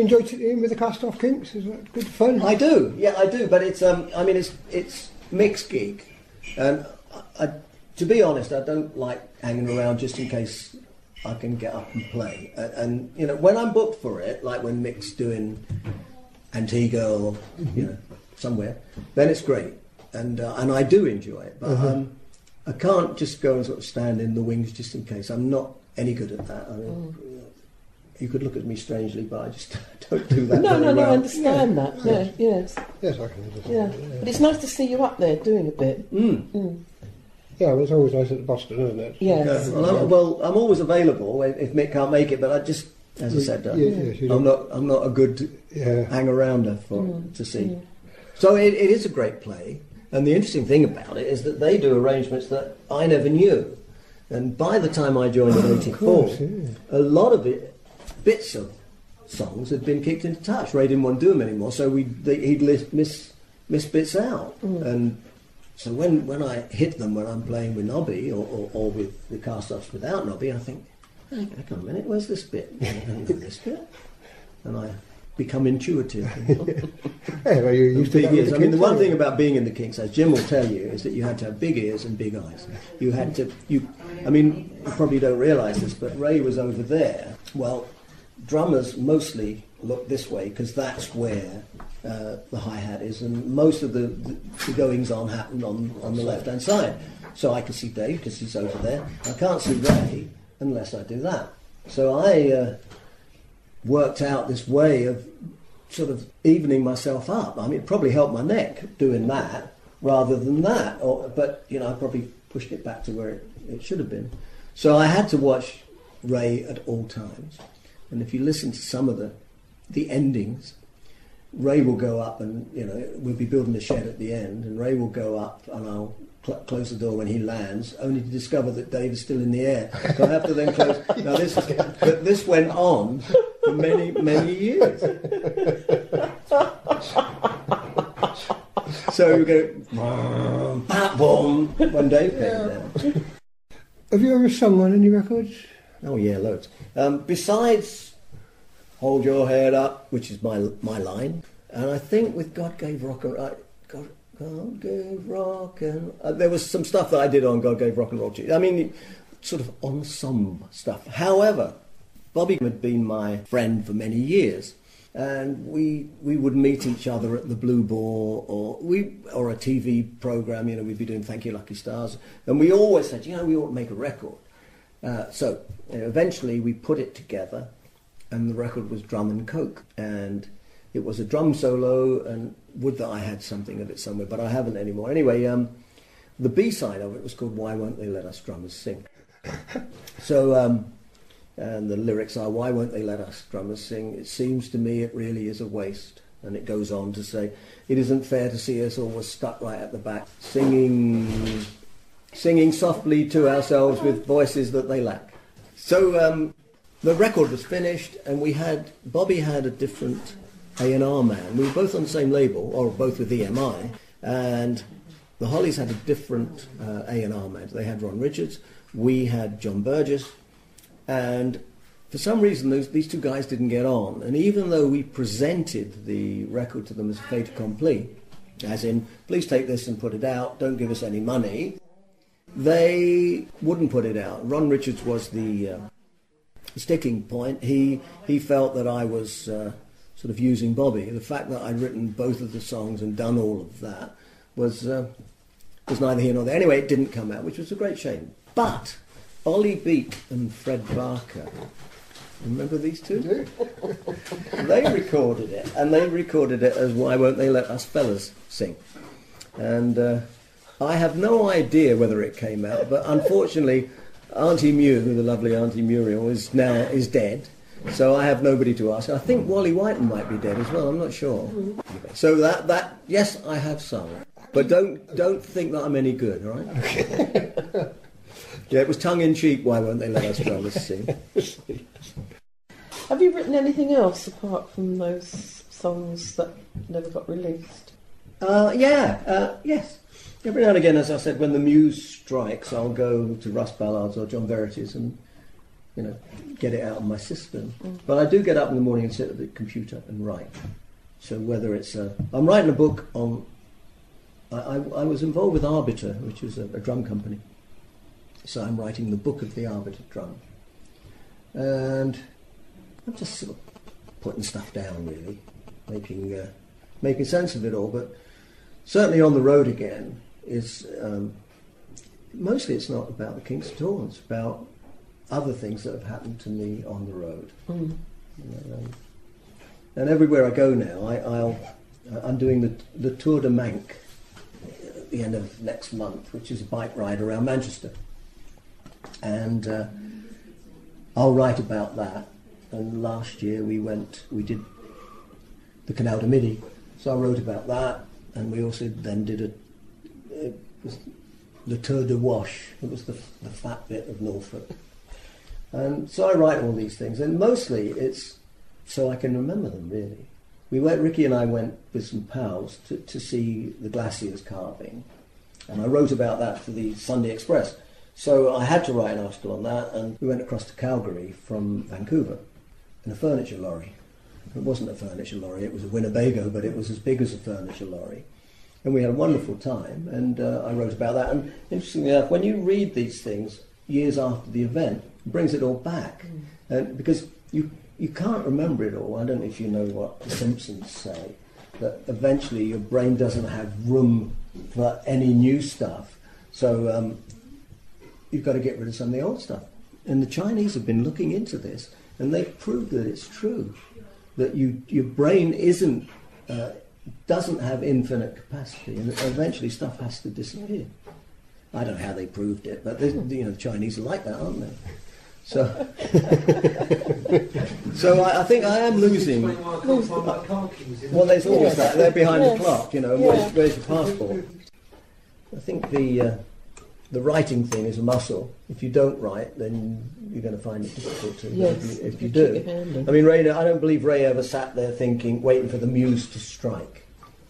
enjoy sitting with the cast-off Kinks? Is that good fun? I do, yeah, I do. But it's, I mean, it's mixed gig, and to be honest, I don't like hanging around just in case I can get up and play. And you know, when I'm booked for it, like when Mick's doing Antigua or you know somewhere, then it's great, and I do enjoy it. But I can't just go and sort of stand in the wings just in case. I'm not any good at that. I mean, you could look at me strangely, but I just don't do that. No, well. I understand that. Yeah, yes. Yes, I can understand. Yeah. But it's nice to see you up there doing a bit. Yeah, well, it's always nice at Boston, isn't it? Yes. Well, I'm always available if Mick can't make it, but I just, as I said, I'm not a good hang-arounder to see. So it is a great play, and the interesting thing about it is that they do arrangements that I never knew. And by the time I joined in '84, a lot of bits of songs had been kicked into touch. Ray didn't want to do them anymore, so he'd miss bits out. And so when I hit them when I'm playing with Nobby or with the cast-offs without Nobby, I think, hang on a minute, where's this bit? And this bit? And I become intuitive. Yeah, well, you used to big ears. I mean, the one thing about being in the Kinks, as Jim will tell you, is that you had to have big ears and big eyes. You had to, I mean, you probably don't realise this, but Ray was over there. Well, drummers mostly look this way because that's where the hi-hat is, and most of the goings on happen on the left-hand side. So I can see Dave because he's over there. I can't see Ray unless I do that. So I worked out this way of sort of evening myself up. I mean, it probably helped my neck doing that rather than that. But, you know, I probably pushed it back to where it should have been. So I had to watch Ray at all times. And if you listen to some of the endings, Ray will go up and, you know, we'll be building a shed at the end, and Ray will go up and I'll close the door when he lands, only to discover that Dave is still in the air. So I have to then close. Now this went on for many, many years. So you go, boom, when Dave came down. Have you ever sung on any records? Oh yeah, loads. Besides Hold Your Head Up, which is my line, and I think with God Gave Rock and God Gave Rock and there was some stuff that I did on God Gave Rock and Roll. I mean, sort of ensemble stuff. However, Bobby had been my friend for many years, and we would meet each other at the Blue Boar or a TV program. You know, we'd be doing Thank You Lucky Stars, and we always said, you know, we ought to make a record. So eventually we put it together, and the record was Drum and Coke, and it was a drum solo, and would that I had something of it somewhere, but I haven't anymore. Anyway, the B-side of it was called Why Won't They Let Us Drummers Sing? So, and the lyrics are, why won't they let us drummers sing? It seems to me it really is a waste. And it goes on to say, it isn't fair to see us always stuck right at the back, singing softly to ourselves with voices that they lack. So the record was finished, and Bobby had a different A&R man. We were both on the same label, or both with EMI, and the Hollies had a different A&R man. They had Ron Richards, we had John Burgess, and for some reason these two guys didn't get on. And even though we presented the record to them as a fait accompli, as in, please take this and put it out, don't give us any money, they wouldn't put it out. Ron Richards was the sticking point. He felt that I was sort of using Bobby. The fact that I'd written both of the songs and done all of that was neither here nor there. Anyway, it didn't come out, which was a great shame. But Ollie Beak and Fred Barker, remember these two? They recorded it, and they recorded it as Why Won't They Let Us Fellas Sing? And I have no idea whether it came out, but unfortunately Auntie Mew, the lovely Auntie Muriel, is dead, so I have nobody to ask. I think Wally Whiten might be dead as well, I'm not sure. So that yes, I have sung, but don't think that I'm any good, all right? Yeah, it was tongue-in-cheek, why won't they let us drummers sing? Have you written anything else apart from those songs that never got released? Yes. Every now and again, as I said, when the muse strikes, I'll go to Russ Ballard's or John Verity's and get it out of my system. But I do get up in the morning and sit at the computer and write. So whether it's I'm writing a book on. I was involved with Arbiter, which is a drum company. So I'm writing the book of the Arbiter drum, and I'm just sort of putting stuff down, really, making sense of it all. But certainly on the road again is mostly it's not about the Kinks at all. It's about other things that have happened to me on the road. And everywhere I go now, I'm doing the Tour de Manche at the end of next month, which is a bike ride around Manchester. And I'll write about that. And last year we did the Canal du Midi, so I wrote about that. And we also then did the Tour de Wash. It was the fat bit of Norfolk. And so I write all these things, and mostly it's so I can remember them, really. Ricky and I went with some pals to see the glaciers carving, and I wrote about that for the Sunday Express. So I had to write an article on that, and we went across to Calgary from Vancouver in a furniture lorry. It wasn't a furniture lorry, it was a Winnebago, but it was as big as a furniture lorry. And we had a wonderful time, and I wrote about that. And interestingly enough, when you read these things years after the event, it brings it all back. Because you can't remember it all. I don't know if you know what The Simpsons say, that eventually your brain doesn't have room for any new stuff. So you've got to get rid of some of the old stuff. And the Chinese have been looking into this, and they've proved that it's true, that your brain doesn't have infinite capacity, and eventually stuff has to disappear. I don't know how they proved it, but the Chinese are like that, aren't they? So, so I think I am losing. Well, there's always that. They're behind the clock, where's your passport? I think the writing thing is a muscle. If you don't write, then you're going to find it difficult to. Yes, if you do. I mean, Ray, I don't believe Ray ever sat there waiting for the muse to strike.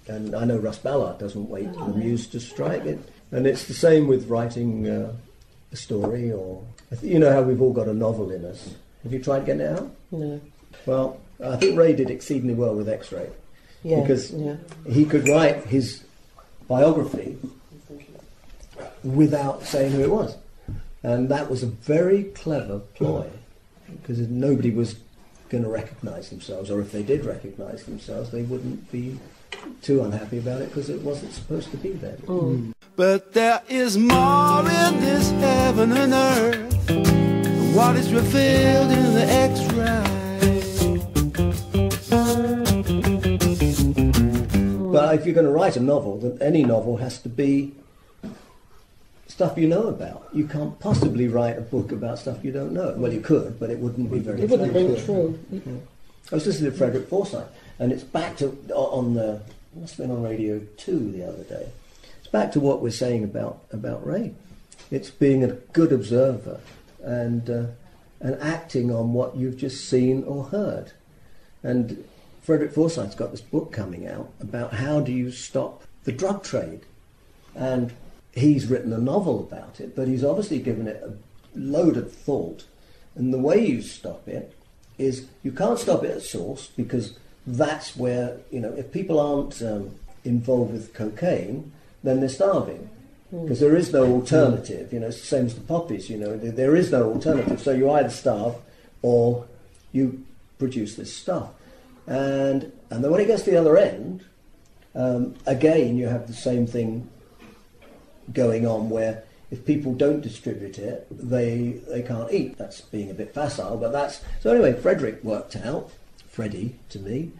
And I know Russ Ballard doesn't wait for the muse to strike it. And it's the same with writing a story, or how we've all got a novel in us. Have you tried getting it out? No. Well, I think Ray did exceedingly well with X-Ray. Yes, because he could write his biography without saying who it was. And that was a very clever ploy, because nobody was going to recognise themselves, or if they did recognise themselves, they wouldn't be too unhappy about it because it wasn't supposed to be there. But there is more in this heaven and earth than what is revealed in the X-ray. But if you're going to write a novel, then any novel has to be stuff you know about. You can't possibly write a book about stuff you don't know. Well, you could, but it wouldn't be very true. It wouldn't be true. I was listening to Frederick Forsyth, and it's back to it must have been on Radio 2 the other day. It's back to what we're saying about Ray. It's being a good observer and acting on what you've just seen or heard. And Frederick Forsyth's got this book coming out about how do you stop the drug trade. And he's written a novel about it, but he's obviously given it a load of thought. And the way you stop it is you can't stop it at source, because that's where, if people aren't involved with cocaine, then they're starving. Because there is no alternative, it's the same as the poppies, there is no alternative. So you either starve or you produce this stuff. And then when it gets to the other end, again, you have the same thing going on, where if people don't distribute it, they can't eat. That's being a bit facile, but that's... So anyway, Frederick worked out, Freddie to me,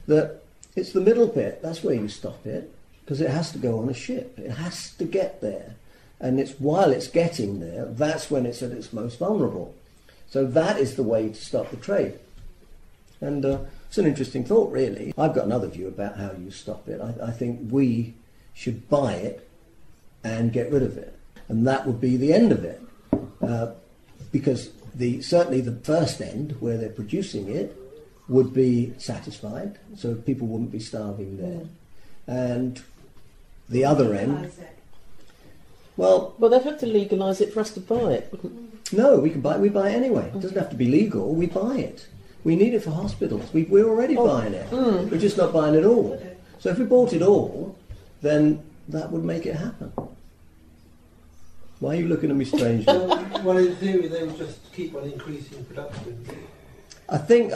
that it's the middle bit, that's where you stop it, because it has to go on a ship. It has to get there. And it's while it's getting there, that's when it's at its most vulnerable. So that is the way to stop the trade. And it's an interesting thought, really. I've got another view about how you stop it. I think we should buy it and get rid of it. And that would be the end of it. Because certainly the first end, where they're producing it, would be satisfied, so people wouldn't be starving there. And the other end, Well, Well, they'd have to legalise it for us to buy it. no, we buy it anyway. It doesn't have to be legal. We buy it. We need it for hospitals. We're already buying it. We're just not buying it all. So if we bought it all, then that would make it happen. Why are you looking at me strangely? Well, in theory, they would just keep on increasing production. I think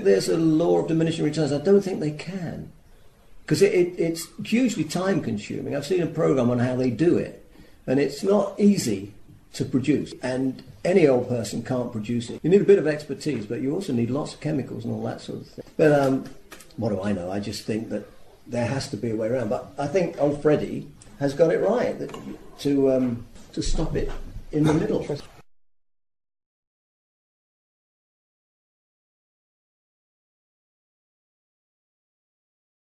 there's a law of diminishing returns. I don't think they can, because it's hugely time consuming. I've seen a program on how they do it, and it's not easy to produce, and any old person can't produce it. You need a bit of expertise, but you also need lots of chemicals and all that sort of thing. But what do I know? I just think that there has to be a way around. But I think old Freddie has got it right, to stop it in the middle.